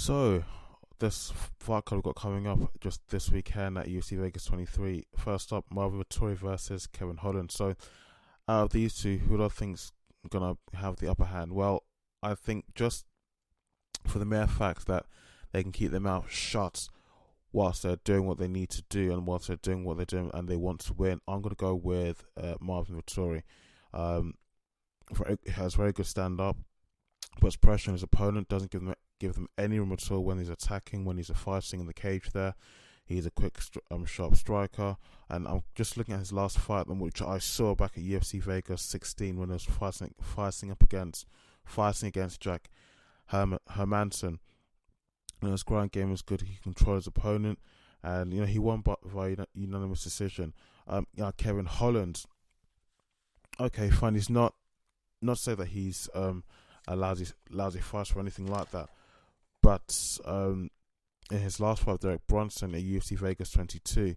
So, this fight card we've got coming up just this weekend at UFC Vegas 23. First up, Marvin Vettori versus Kevin Holland. So, out of these two, who do I think's gonna have the upper hand? Well, I think just for the mere fact that they can keep their mouth shut whilst they're doing what they need to do and whilst they're doing what they're doing and they want to win, I'm gonna go with Marvin Vettori. He has very good stand up, puts pressure on his opponent, doesn't give them any room at all when he's attacking, when he's fighting in the cage there. He's a quick, sharp striker. And I'm just looking at his last fight, which I saw back at UFC Vegas 16 when he was fighting against Jack Hermanson. And his ground game was good. He controlled his opponent, and he won by unanimous decision. Kevin Holland. Okay, fine. He's not to say that he's a lousy fighter or anything like that, but in his last fight with Derek Brunson at UFC Vegas 22,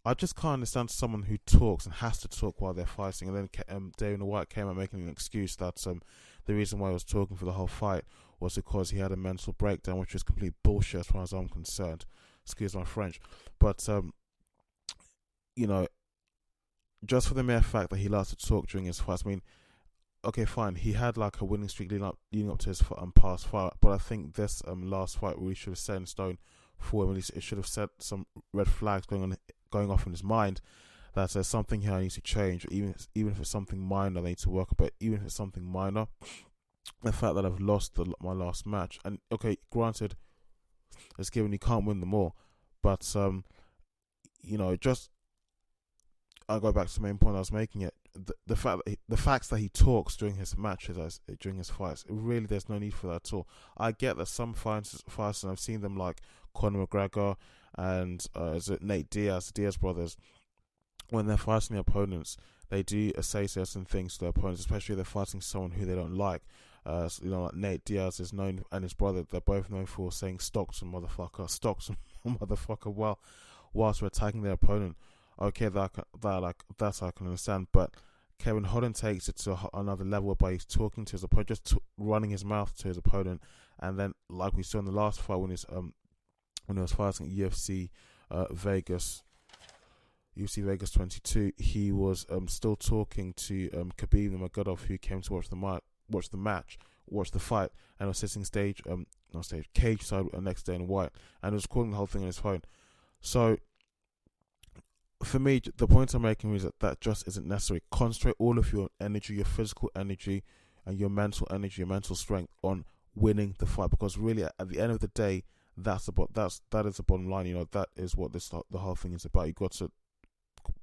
I just can't understand someone who talks and has to talk while they're fighting. And then Dana White came out making an excuse that the reason why he was talking for the whole fight was because he had a mental breakdown, which is complete bullshit as far as I'm concerned. Excuse my French, but just for the mere fact that he likes to talk during his fights. I mean, okay, fine. He had like a winning streak leading up to his past fight, but I think this last fight really should have set in stone for him. At least it should have set some red flags going off in his mind that there's something here I need to change. Even if it's something minor, I need to work. But even if it's something minor, the fact that I've lost my last match, and okay, granted, it's given you can't win them all, but just. I'll go back to the main point I was making. The facts that he talks during his matches, during his fights, really there's no need for that at all. I get that some fighters, and I've seen them like Conor McGregor and Nate Diaz, the Diaz brothers, when they're fighting their opponents, they do say certain things to their opponents, especially if they're fighting someone who they don't like. Like Nate Diaz is known, and his brother, they're both known for saying Stockton motherfucker, whilst we're attacking their opponent. Okay, that I can understand, but Kevin Holland takes it to another level by he's talking to his opponent, just running his mouth to his opponent, and then like we saw in the last fight when he was fighting at UFC Vegas 22, he was still talking to Khabib Nurmagomedov, who came to watch the fight, and was sitting cage side next to Dana White, and was calling the whole thing on his phone. So. For me, the point I'm making is that just isn't necessary. Concentrate all of your energy, your physical energy, and your mental energy, your mental strength on winning the fight. Because really, at the end of the day, that is the bottom line. That is what the whole thing is about. You got to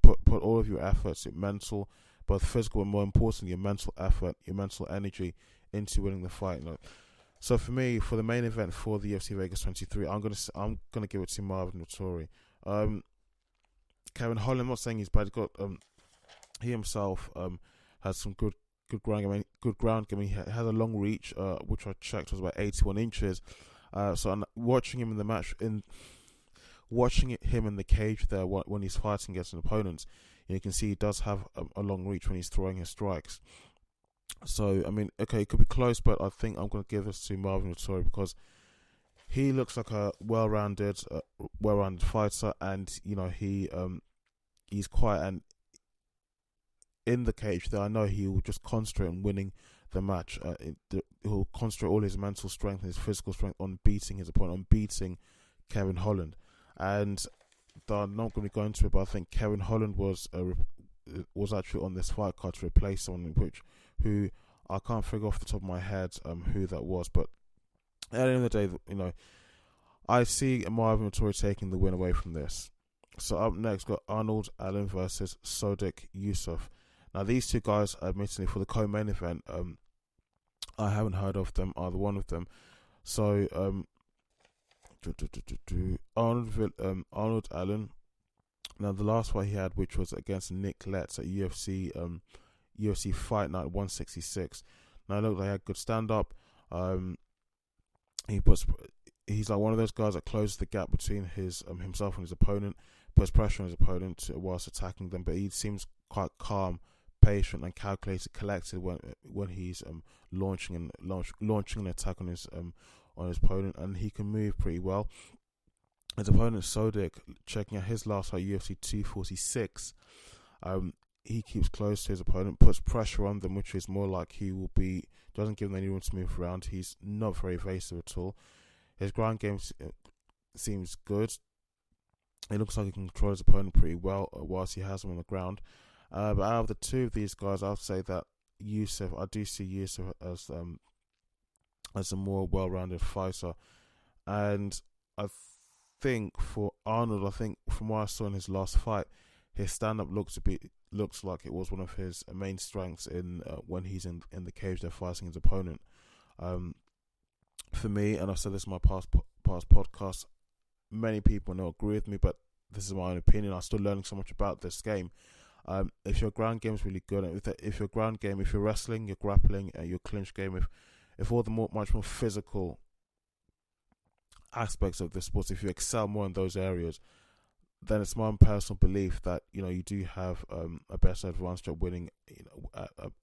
put all of your efforts, your mental, both physical and more importantly, your mental effort, your mental energy into winning the fight. So for me, for the main event for the UFC Vegas 23, I'm gonna give it to Marvin Vettori. Kevin Holland, I'm not saying he's bad. He himself has some good ground game. He has a long reach, which I checked was about 81 inches. So watching him in the match, watching him in the cage there when he's fighting against an opponent, you can see he does have a long reach when he's throwing his strikes. So I mean, okay, it could be close, but I think I'm going to give this to Marvin Vettori because he looks like a well-rounded fighter, and he's quiet, and in the cage there, I know he will just concentrate on winning the match. He'll concentrate all his mental strength and his physical strength on beating his opponent, on beating Kevin Holland. And I'm not going to go into it, but I think Kevin Holland was actually on this fight card to replace someone who I can't figure off the top of my head who that was, but at the end of the day, I see Marvin Vettori taking the win away from this. So up next, got Arnold Allen versus Sodiq Yusuff. Now these two guys, admittedly, for the co-main event, I haven't heard of them, either one of them. So Arnold Allen. Now the last fight he had, which was against Nick Letts at UFC Fight Night 166. Now look, they had good stand up. He's like one of those guys that closes the gap between himself and his opponent, puts pressure on his opponent whilst attacking them, but he seems quite calm patient and calculated, collected when he's launching an attack on his opponent, and he can move pretty well. His opponent Sodiq, checking out his last fight, UFC 246, he keeps close to his opponent, puts pressure on them, which is more like he will be, doesn't give them any room to move around. He's not very evasive at all. His ground game seems good. It looks like he can control his opponent pretty well whilst he has him on the ground. But out of the two of these guys, I would say that I do see Yusuf as a more well-rounded fighter. And I think for Arnold, from what I saw in his last fight, his stand-up looks like it was one of his main strengths in when he's in the cage there fighting his opponent. For me, and I've said this in my past podcasts, many people don't agree with me, but this is my own opinion. I'm still learning so much about this game. If your ground game is really good, if your ground game, if you're wrestling, your grappling, your clinch game, if all the much more physical aspects of the sport, if you excel more in those areas, then it's my own personal belief that you do have a better advantage at winning,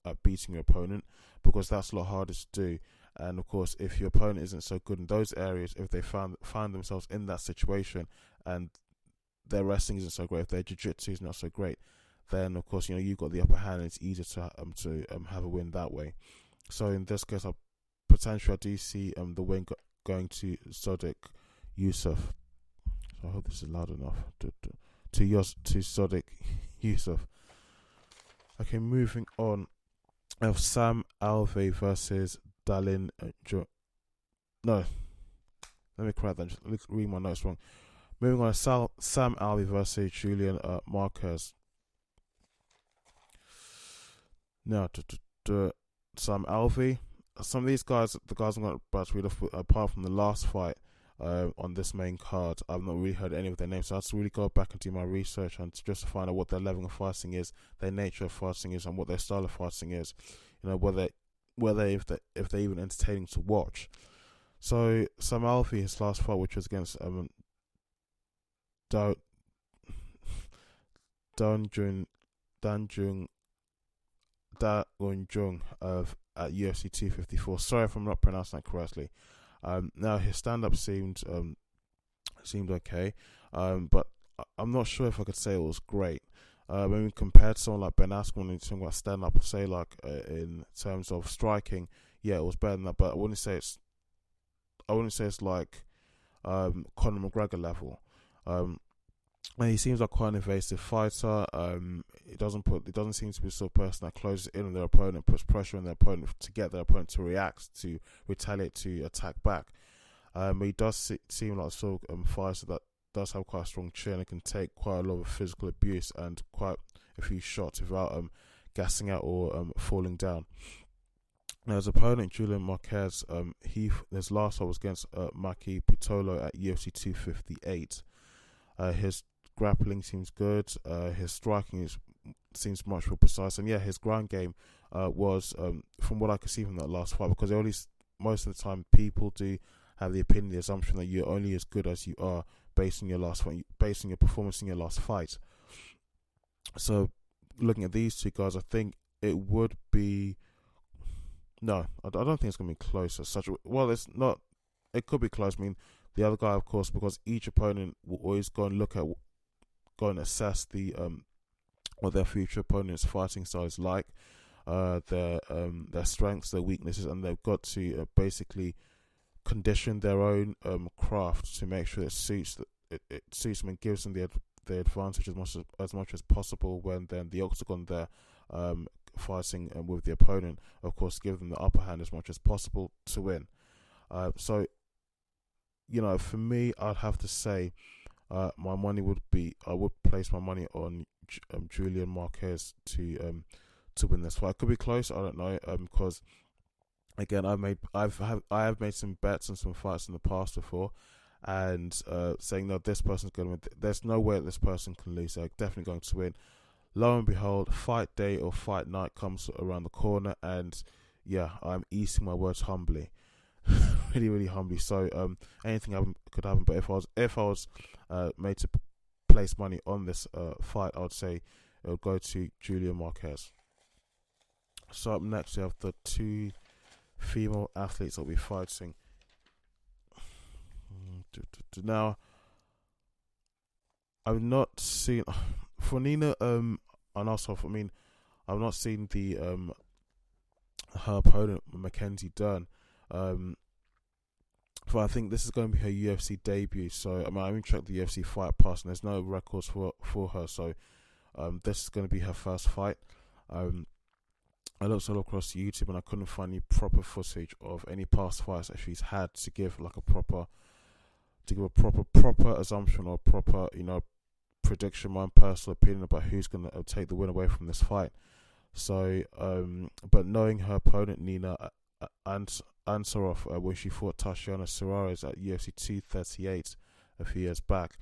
at beating your opponent, because that's a lot harder to do. And of course, if your opponent isn't so good in those areas, if they find themselves in that situation and their wrestling isn't so great, if their jiu-jitsu is not so great, then of course you've got the upper hand, and it's easier to have a win that way. So in this case, I do see the win going to Sodiq Yusuff. So I hope this is loud enough to Sodiq Yusuff. Okay, moving on. Sam Alvey versus Dalin. No, let me correct that. Just read my notes wrong. Moving on, Sam Alvey versus Julian Marquez. Now, Sam Alvey. Some of these guys, the guys I'm about to read off, apart from the last fight on this main card, I've not really heard any of their names. So I have to really go back and do my research and just to find out what their level of fighting is, their nature of fighting is, and what their style of fighting is. Whether if they're even entertaining to watch. So Sam Alvey, his last fight, which was against Da Unjung at UFC 254. Sorry if I'm not pronouncing that correctly. Now his stand-up seemed okay, but I'm not sure if I could say it was great. When we compared to someone like Ben Askren, when you're talking about stand-up, say like in terms of striking, yeah, it was better than that. But I wouldn't say it's like Conor McGregor level. And he seems like quite an evasive fighter. It doesn't seem to be the sort of person that closes in on their opponent, puts pressure on their opponent to get their opponent to react, to retaliate, to attack back. But he does seem like a sort of fighter that does have quite a strong chin and can take quite a lot of physical abuse and quite a few shots without gassing out or falling down. Now his opponent Julian Marquez, his last fight was against Maki Pitolo at UFC 258. His grappling seems good. His striking seems much more precise, and yeah, his ground game was from what I could see from that last fight, because most of the time people do have the opinion, the assumption that you're only as good as you are based on your last fight, based on your performance in your last fight. So looking at these two guys, I think it would be I don't think it's going to be close as such. Well, it's not. It could be close. I mean, the other guy, of course, because each opponent will always go and assess what their future opponent's fighting style is like, their strengths, their weaknesses, and they've got to basically condition their own craft to make sure it suits them and gives them the advantage as much as possible when they're in the octagon there fighting with the opponent. Of course, give them the upper hand as much as possible to win. So for me, I'd have to say my money would be, I would place my money on Julian Marquez to win this fight. It could be close, I don't know, because again, I have made some bets on some fights in the past before, and saying no, this person's going to win. There's no way that this person can lose. They're definitely going to win. Lo and behold, fight day or fight night comes around the corner, and yeah, I'm eating my words humbly. Really, really humbly. So anything could happen. But if I was made to place money on this fight, I would say it would go to Julian Marquez. So up next we have the two female athletes that will be fighting. Now, I've not seen for Nina and also I've not seen the her opponent Mackenzie Dern. But I think this is going to be her UFC debut. So I haven't checked the UFC Fight Pass, and there's no records for her. So this is going to be her first fight. I looked all across YouTube and I couldn't find any proper footage of any past fights that she's had to give like a proper assumption or proper prediction, my personal opinion about who's going to take the win away from this fight. So but knowing her opponent Nina Ansaroff, where she fought Tatiana Suarez at UFC 238 a few years back,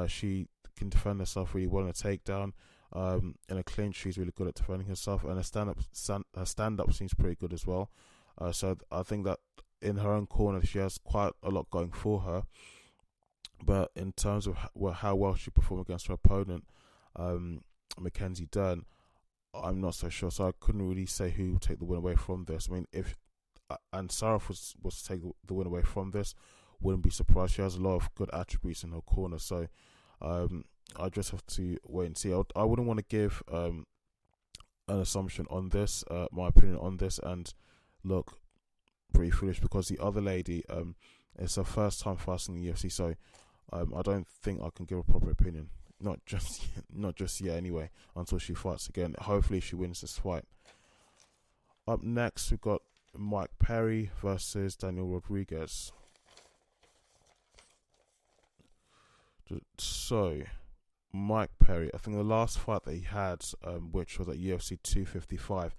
she can defend herself really well in a takedown. In a clinch, she's really good at defending herself, and her stand-up seems pretty good as well. So I think that in her own corner, she has quite a lot going for her. But in terms of how well she performed against her opponent, Mackenzie Dern, I'm not so sure. So I couldn't really say who would take the win away from this. I mean, if Ansaroff was to take the win away from this, wouldn't be surprised. She has a lot of good attributes in her corner. So I just have to wait and see. I wouldn't want to give an assumption on this, my opinion on this, and look pretty foolish because the other lady, it's her first time fighting the UFC, so I don't think I can give a proper opinion. Not just yet anyway, until she fights again. Hopefully she wins this fight. Up next we've got Mike Perry versus Daniel Rodriguez. So Mike Perry, I think the last fight that he had, which was at UFC 255,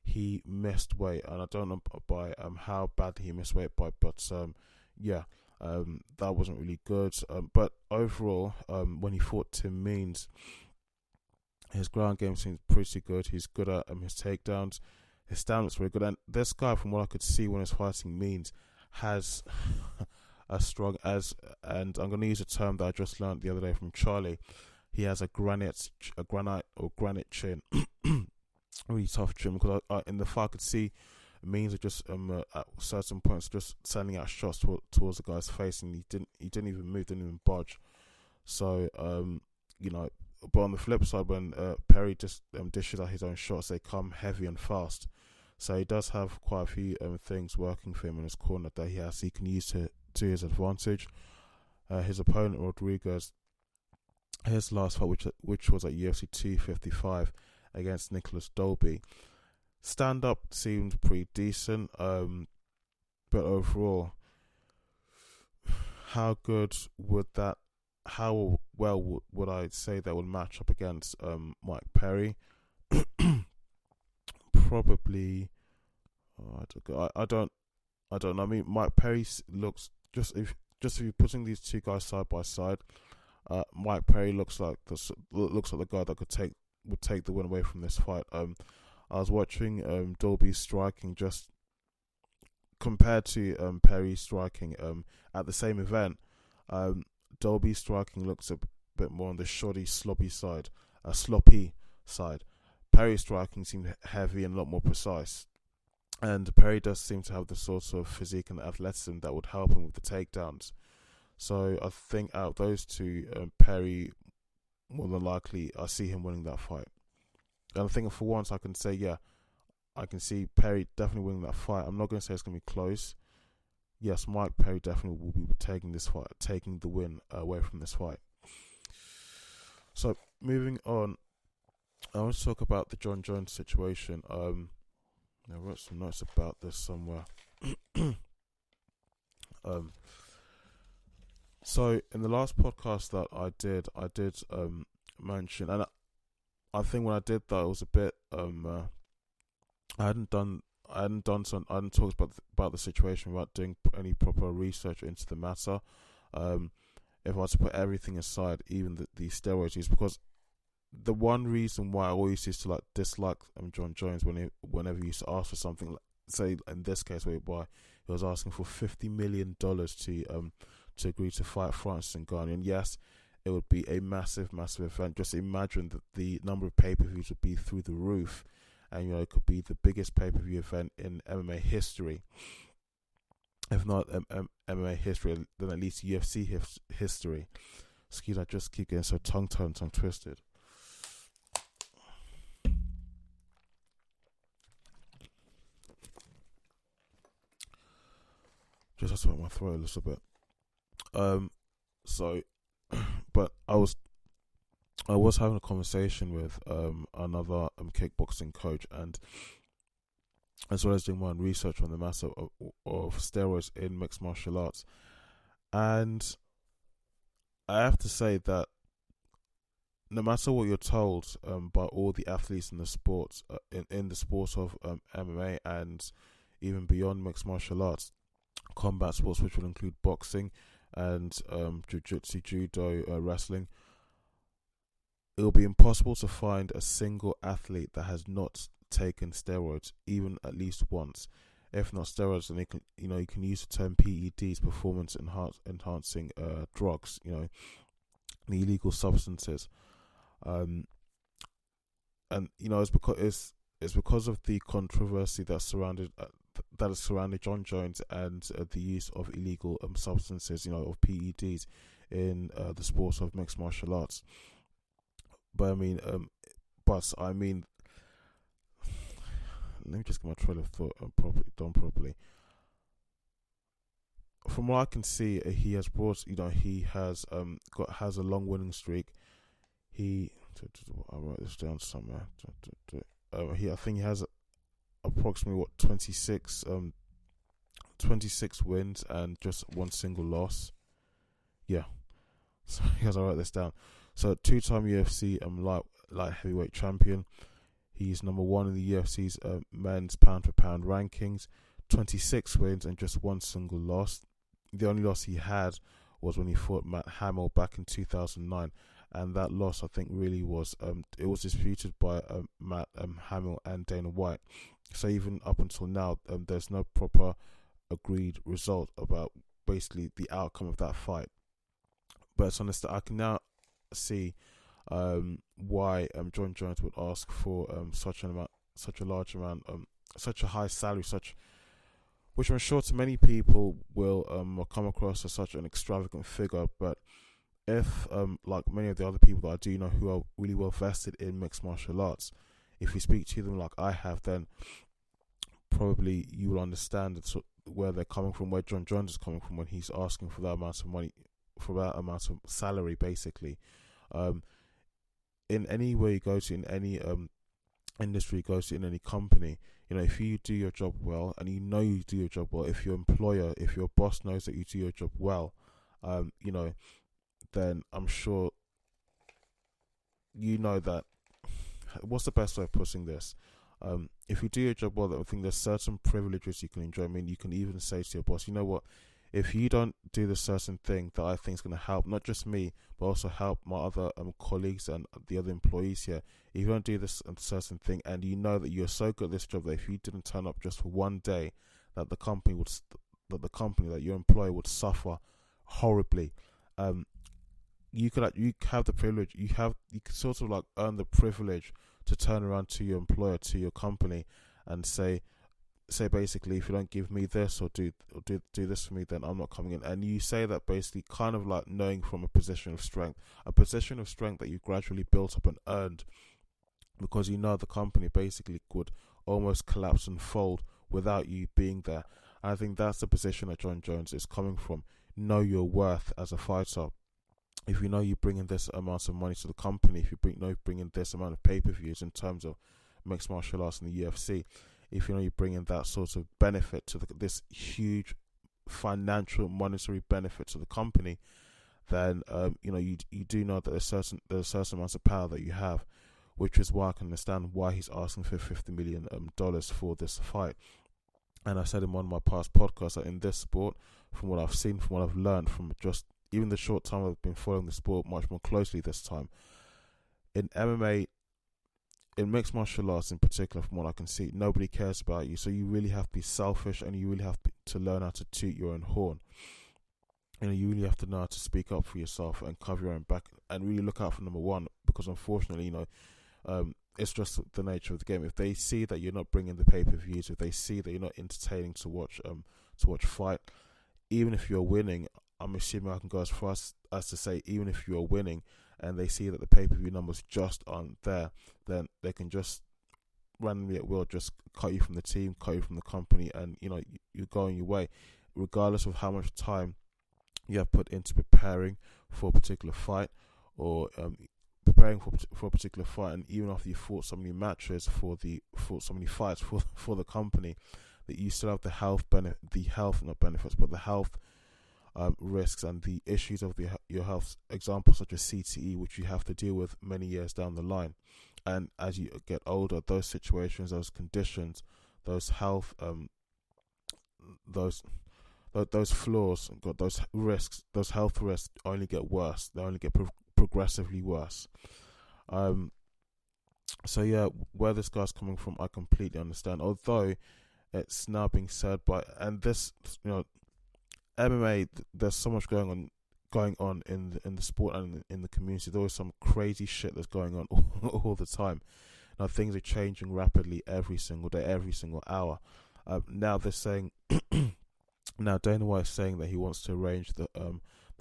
he missed weight, and I don't know by how badly he missed weight by, but that wasn't really good. But overall, when he fought Tim Means, his ground game seems pretty good. He's good at his takedowns. His stand-up's very good, and this guy, from what I could see when he was fighting Means, has as strong as, and I'm going to use a term that I just learned the other day from Charlie. He has a granite chin, really tough chin. Because I in the fight I could see Means are just at certain points just sending out shots towards the guy's face, and he didn't even move, didn't even budge. So but on the flip side, when Perry just dishes out his own shots, they come heavy and fast. So he does have quite a few things working for him in his corner that he can use to his advantage. His opponent Rodriguez, his last fight, which was at UFC 255 against Nicholas Dolby, stand up seemed pretty decent, but overall, how well would I say that would match up against Mike Perry? Probably, I don't know. I mean, Mike Perry looks if you're putting these two guys side by side, Mike Perry looks like the guy that would take the win away from this fight. I was watching Dolby's striking, just compared to Perry's striking at the same event. Dolby's striking looks a bit more on the sloppy side. Perry's striking seemed heavy and a lot more precise. And Perry does seem to have the sort of physique and athleticism that would help him with the takedowns. So I think out of those two, Perry, more than likely, I see him winning that fight. And I think for once I can say, I can see Perry definitely winning that fight. I'm not going to say it's going to be close. Yes, Mike Perry definitely will be taking the win away from this fight. So moving on, I want to talk about the Jon Jones situation. I wrote some notes about this somewhere. So in the last podcast that I did mention, and I think when I did that, it was a bit I hadn't talked about the situation without doing any proper research into the matter. If I was to put everything aside, even the steroids use, because the one reason why I always used to dislike Jon Jones whenever he used to ask for something, say in this case whereby he was asking for $50 million to agree to fight Francis Ngannou, and yes, it would be a massive event. Just imagine that the number of pay-per-views would be through the roof, and it could be the biggest pay-per-view event in MMA history. If not MMA history, then at least UFC history. Excuse me, I just keep getting so tongue twisted. Just have to make my throat a little bit. So, but I was having a conversation with another kickboxing coach, and as well as doing my own research on the matter of steroids in mixed martial arts, and I have to say that no matter what you're told by all the athletes in the sports, in the sports of MMA and even beyond mixed martial arts, combat sports, which will include boxing and jiu-jitsu, judo, wrestling, it will be impossible to find a single athlete that has not taken steroids, even at least once. If not steroids, then you can use the term PEDs, performance enhancing drugs, the illegal substances, and it's because of the controversy that has surrounded Jon Jones and the use of illegal substances, of PEDs in the sport of mixed martial arts. But I mean, let me just get my trail of thought properly. From what I can see, he has brought, he has has a long winning streak. I wrote this down somewhere. I think he has approximately 26 wins and just one single loss. Yeah, so as I write this down. So 2-time UFC light heavyweight champion. He's number 1 in the UFC's men's pound for pound rankings. 26 wins and just one single loss. The only loss he had was when he fought Matt Hamill back in 2009, and that loss I think really was it was disputed by Matt Hamill and Dana White. So even up until now, there's no proper agreed result about basically the outcome of that fight. But it's honest, I can now see why Jon Jones would ask for such a large amount, such a high salary, which I'm sure to many people will come across as such an extravagant figure. But if like many of the other people that I do know who are really well vested in mixed martial arts, if you speak to them like I have, then probably you will understand where they're coming from, where Jon Jones is coming from when he's asking for that amount of money, for that amount of salary, basically. In any way you go to, in any industry you go to, in any company, if you do your job well, and you do your job well, if your employer, if your boss knows that you do your job well, then I'm sure that, what's the best way of putting this? If you do your job well, I think there's certain privileges you can enjoy. I mean, you can even say to your boss, you know what, if you don't do this certain thing that I think is going to help not just me, but also help my other colleagues and the other employees here, if you don't do this certain thing, and you know that you're so good at this job that if you didn't turn up just for one day, that the company that your employer would suffer horribly. You have the privilege. You could sort of like earn the privilege to turn around to your employer, to your company, and say basically, if you don't give me this or do this for me, then I'm not coming in. And you say that basically kind of like knowing from a position of strength that you gradually built up and earned, because the company basically could almost collapse and fold without you being there. And I think that's the position that Jon Jones is coming from. Know your worth as a fighter. If you know you bring in this amount of money to the company, if you bring in this amount of pay-per-views in terms of mixed martial arts and the UFC, if you bring in that sort of benefit to this huge financial monetary benefit to the company, then you do know that there's a certain amount of power that you have, which is why I can understand why he's asking for $50 million for this fight. And I said in one of my past podcasts that in this sport, from what I've seen, from what I've learned, from just even the short time I've been following the sport much more closely this time, in MMA, in mixed martial arts in particular, from what I can see, nobody cares about you. So you really have to be selfish, and you really have to learn how to toot your own horn. You really have to know how to speak up for yourself and cover your own back and really look out for number one, because unfortunately, it's just the nature of the game. If they see that you're not bringing the pay-per-views, if they see that you're not entertaining to watch fight, even if you're winning, I'm assuming I can go as far as to say, even if you're winning and they see that the pay-per-view numbers just aren't there, then they can just randomly at will just cut you from the team, cut you from the company, and you go on your way, regardless of how much time you have put into preparing for a particular fight, or preparing for a particular fight, and even after you fought so many matches fought so many fights for the company, that you still have the health risks and the issues of your health. Examples such as CTE, which you have to deal with many years down the line. And as you get older, those situations, those conditions, those health, those flaws, those risks, those health risks only get worse. They only get progressively worse. So yeah, where this guy's coming from, I completely understand. Although it's now being said and this, MMA, there's so much going on in the sport and in the community. There's always some crazy shit that's going on all the time. Now things are changing rapidly every single day, every single hour. Now they're saying, now Dana White is saying that he wants to arrange the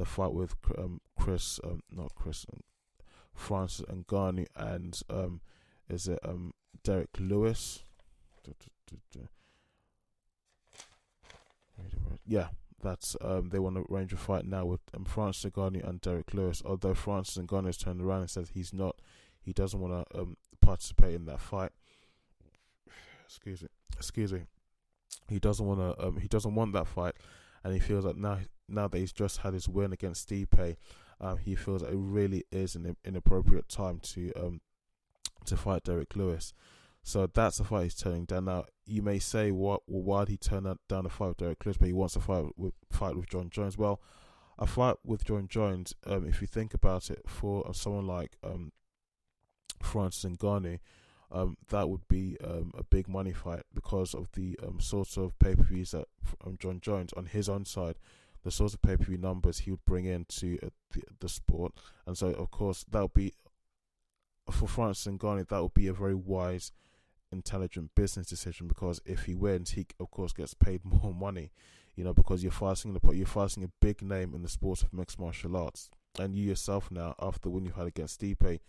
fight with Francis Ngannou and is it Derek Lewis? Yeah. That's they want to arrange a fight now with Francis Ngannou and Derek Lewis. Although Francis Ngannou has turned around and said he doesn't want to participate in that fight. Excuse me. He doesn't want that fight, and he feels that now that he's just had his win against Stipe, he feels that it really is an inappropriate time to fight Derek Lewis. So that's a fight he's turning down. Now, you may say, why did he turn down a fight with Derek Lewis, but he wants to fight with Jon Jones? Well, a fight with Jon Jones, if you think about it, for someone like Francis Ngannou, that would be a big money fight because of the sorts of pay-per-views that Jon Jones, on his own side, the sorts of pay-per-view numbers he would bring into the sport. And so, of course, that would be, for Francis Ngannou, that would be a very wise, intelligent business decision, because if he wins, he of course gets paid more money, because you're fighting a big name in the sport of mixed martial arts. And you yourself now, after the win you had against Stipe,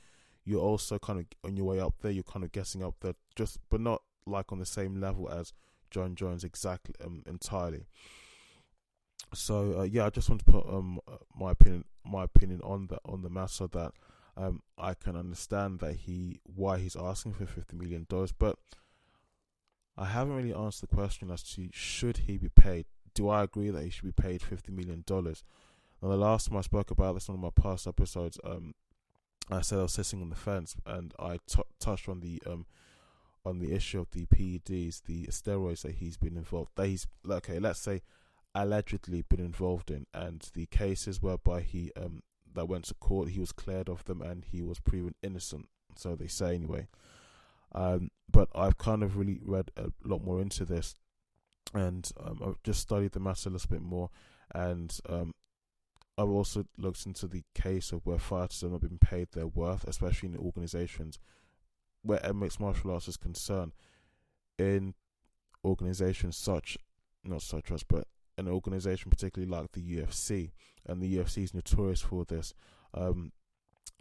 you're also kind of on your way up there. You're kind of getting up there, but not like on the same level as Jon Jones exactly, entirely. So yeah, I just want to put my opinion on the matter, that I can understand that why he's asking for $50 million, but I haven't really answered the question as to should he be paid. Do I agree that he should be paid $50 million? Now, the last time I spoke about this on my past episodes, I said I was sitting on the fence, and I touched on the issue of the PEDs, the steroids that he's been involved. Let's say allegedly been involved in, and the cases whereby he that went to court, he was cleared of them and he was proven innocent, so they say anyway. But I've kind of really read a lot more into this, and I've just studied the matter a little bit more, and I've also looked into the case of where fighters have not been paid their worth, especially in organizations where mixed martial arts is concerned. In organizations but an organization particularly like the UFC, and the UFC is notorious for this,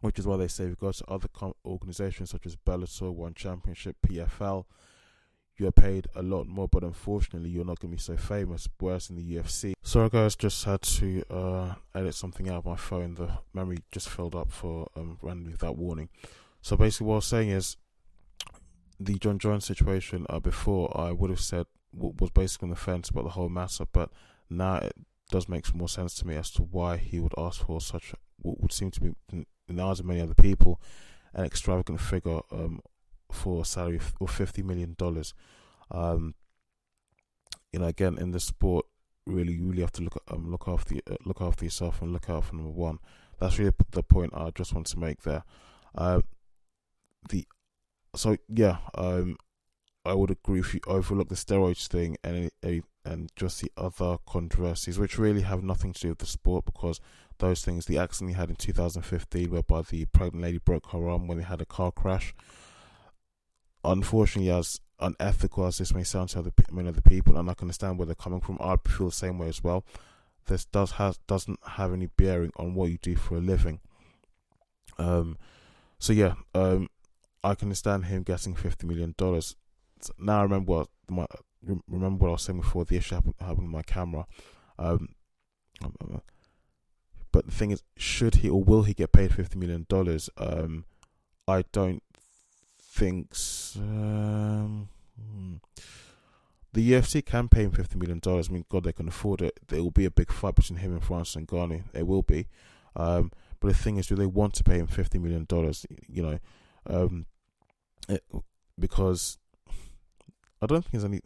which is why they say if you go to other organizations such as BELLATOR, One Championship, PFL, you're paid a lot more, but unfortunately you're not going to be so famous, whereas in the UFC... Sorry guys, just had to edit something out of my phone. The memory just filled up for randomly without warning. So basically what I was saying is, the Jon Jones situation, before I would have said was basically on the fence about the whole matter, but now it does make some more sense to me as to why he would ask for such what would seem to be, in the eyes of many other people, an extravagant figure for a salary of $50 million. Again, in this sport, really you really have to look after yourself and look out for number one. That's really the point I just want to make there. I would agree if you overlook the steroids thing and just the other controversies, which really have nothing to do with the sport, because those things, the accident he had in 2015, whereby the pregnant lady broke her arm when they had a car crash, unfortunately, as unethical as this may sound to many other people, and I can understand where they're coming from, I feel the same way as well. This doesn't have any bearing on what you do for a living. So yeah, I can understand him getting $50 million. Now I remember what I was saying before the issue happened with my camera. But the thing is, should he or will he get paid $50 million? I don't think so. The UFC can pay him $50 million. I mean, God, they can afford it. There will be a big fight between him and Francis Ngannou. It will be. But the thing is, do they want to pay him $50 million? You know, because I don't think there's any.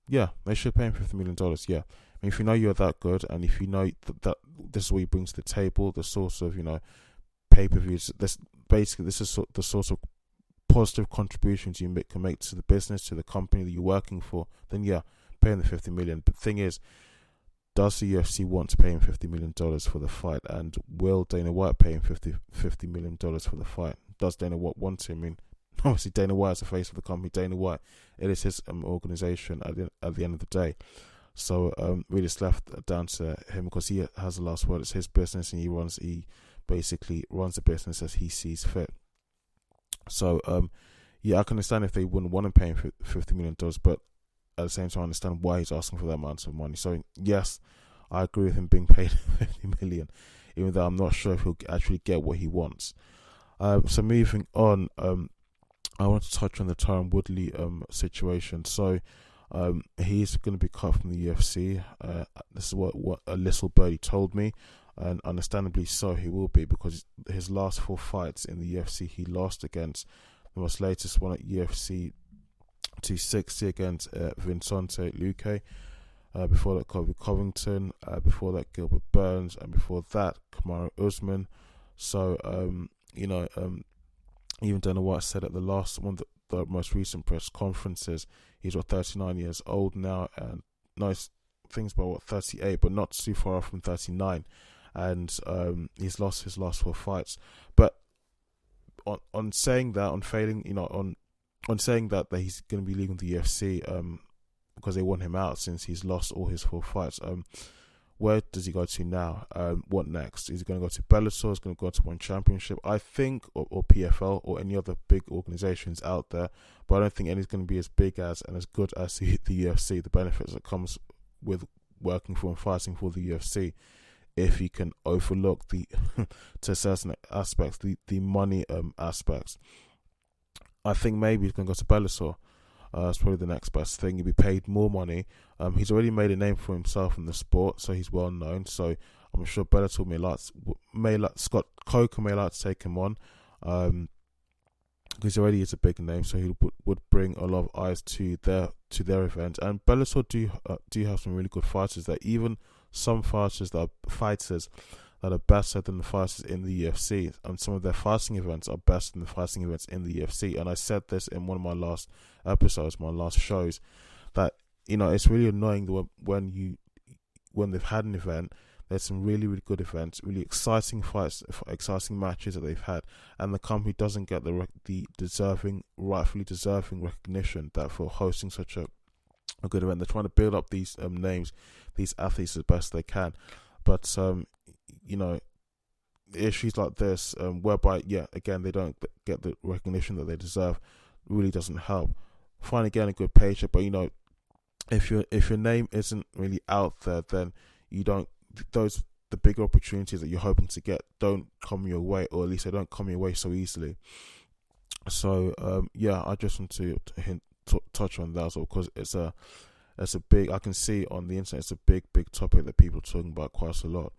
Yeah, they should pay him $50 million. Yeah, I mean, if you know you're that good, and if you know that this is what you bring to the table, the source of, you know, pay-per-views. This is the sort of positive contributions you can make to the business, to the company that you're working for. Then yeah, pay him the $50 million. But the thing is, does the UFC want to pay him $50 million for the fight? And will Dana White pay him $50 million for the fight? Does Dana White want to? I mean, obviously Dana White is the face of the company. Dana White, it is his organization at the end of the day. So really it's left down to him, because he has the last word. It's his business, and he basically runs the business as he sees fit. So yeah, I can understand if they wouldn't want to pay him $50 million, but at the same time I understand why he's asking for that amount of money. So yes, I agree with him being paid $50 million, even though I'm not sure if he'll actually get what he wants. So moving on, I want to touch on the Tyron Woodley situation. So he's going to be cut from the UFC. This is what a little birdie told me, and understandably so he will be, because his last 4 fights in the UFC he lost against the most latest one at UFC 260 against Vincente Luque, before that Colby Covington, before that Gilbert Burns, and before that Kamaru Usman. So even Dana White said at the last one, the most recent press conferences, he's 39 years old now, and nice things about 38, but not too far off from 39, and he's lost his last 4 fights. But on saying that, on failing, on saying that he's going to be leaving the UFC because they want him out since he's lost all his 4 fights, where does he go to now? What next? Is he going to go to Bellator? Is he going to go to One Championship? I think, or PFL, or any other big organizations out there, but I don't think any's going to be as big as and as good as the UFC. The benefits that comes with working for and fighting for the UFC, if you can overlook the to certain aspects, the money aspects. I think maybe he's going to go to Bellator. It's probably the next best thing. He'll be paid more money. He's already made a name for himself in the sport, so he's well known. So I'm sure Bellator may like Scott Coker may like to take him on, because he already is a big name. So he would bring a lot of eyes to their event. And Bellator do have some really good fighters there. Even some fighters that are better than the fighters in the UFC, and some of their fighting events are better than the fighting events in the UFC. And I said this in one of my last episodes, my last shows, that it's really annoying when they've had an event. There's some really, really good events, really exciting fights, exciting matches that they've had, and the company doesn't get the rightfully deserving recognition that for hosting such a good event. They're trying to build up these names, these athletes as best they can, but issues like this, whereby again they don't get the recognition that they deserve, really doesn't help. Fine, again, a good paycheck, but if your name isn't really out there, then the bigger opportunities that you're hoping to get don't come your way, or at least they don't come your way so easily. So I just want to touch on that, because it's a big, I can see on the internet, it's a big topic that people are talking about quite a lot.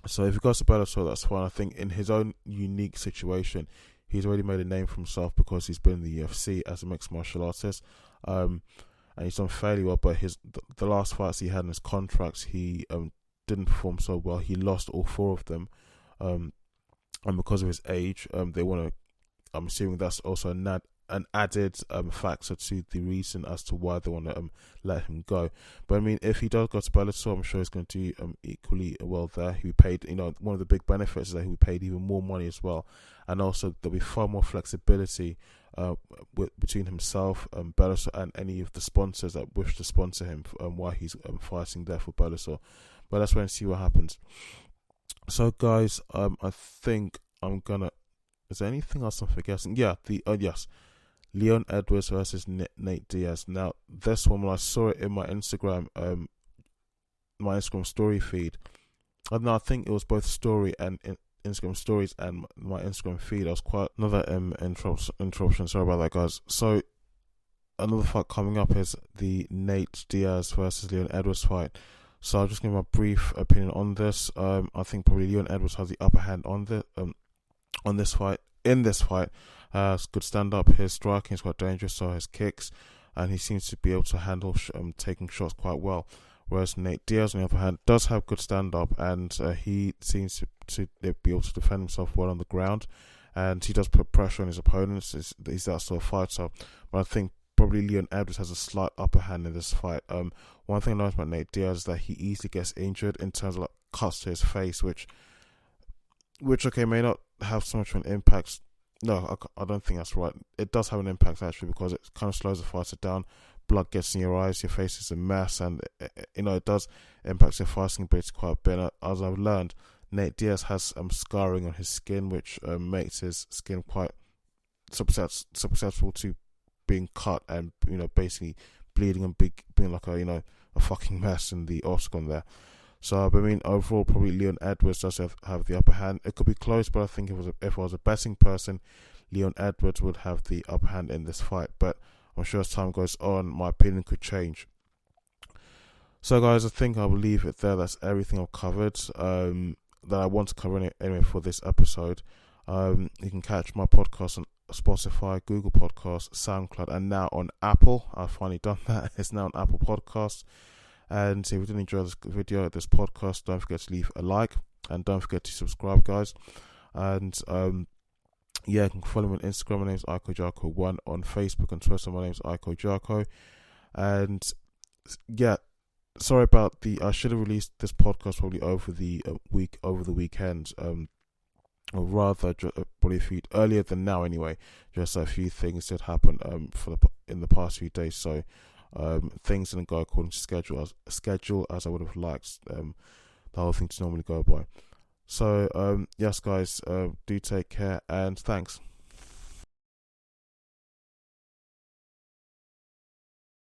So if he goes to Bellator, that's fine. I think in his own unique situation, he's already made a name for himself because he's been in the UFC as a mixed martial artist, and he's done fairly well. But the last fights he had in his contracts, he didn't perform so well. He lost all 4 of them, and because of his age, they want to. I'm assuming that's also an added factor to the reason as to why they want to let him go. But I mean, if he does go to Bellator, I'm sure he's going to do equally well there. He'll be paid, one of the big benefits is that he'll be paid even more money as well, and also there'll be far more flexibility between himself, Bellator, and any of the sponsors that wish to sponsor him while he's fighting there for Bellator. But let's wait and see what happens. So guys, I think I'm gonna. Is there anything else I'm forgetting? Yeah, yes, Leon Edwards versus Nate Diaz. Now, this one, when I saw it in my Instagram story feed, I think it was both story and Instagram stories and my Instagram feed. I was quite another interruption. Sorry about that, guys. So, another fight coming up is the Nate Diaz versus Leon Edwards fight. So, I'll just give my brief opinion on this. I think probably Leon Edwards has the upper hand on this fight. In this fight, has good stand up. His striking is quite dangerous, so his kicks, and he seems to be able to handle taking shots quite well. Whereas Nate Diaz, on the other hand, does have good stand up, and he seems to be able to defend himself well on the ground, and he does put pressure on his opponents. He's that sort of fighter. But I think probably Leon Edwards has a slight upper hand in this fight. One thing I noticed about Nate Diaz is that he easily gets injured in terms of cuts to his face, which okay, may not have so much of an impact. No, I don't think that's right. It does have an impact actually, because it kind of slows the fighter down. Blood gets in your eyes, your face is a mess, and it does impact your fighting ability quite a bit. As I've learned, Nate Diaz has scarring on his skin, which makes his skin quite susceptible to being cut and basically bleeding and being like a fucking mess in the octagon there. So, I mean, overall, probably Leon Edwards does have the upper hand. It could be close, but I think if I was a betting person, Leon Edwards would have the upper hand in this fight. But I'm sure as time goes on, my opinion could change. So, guys, I think I will leave it there. That's everything I've covered that I want to cover anyway for this episode. You can catch my podcast on Spotify, Google Podcasts, SoundCloud, and now on Apple. I've finally done that. It's now on Apple Podcasts. And if you did enjoy this video, this podcast, don't forget to leave a like, and don't forget to subscribe, guys. And you can follow me on Instagram. My name is Ojiako1. On Facebook and Twitter, my name is Ojiako. And sorry about I should have released this podcast probably over the weekend. Or rather, probably earlier than now anyway. Just a few things did happen in the past few days, so things didn't go according to schedule as I would have liked the whole thing to normally go by. So yes, guys, do take care, and thanks.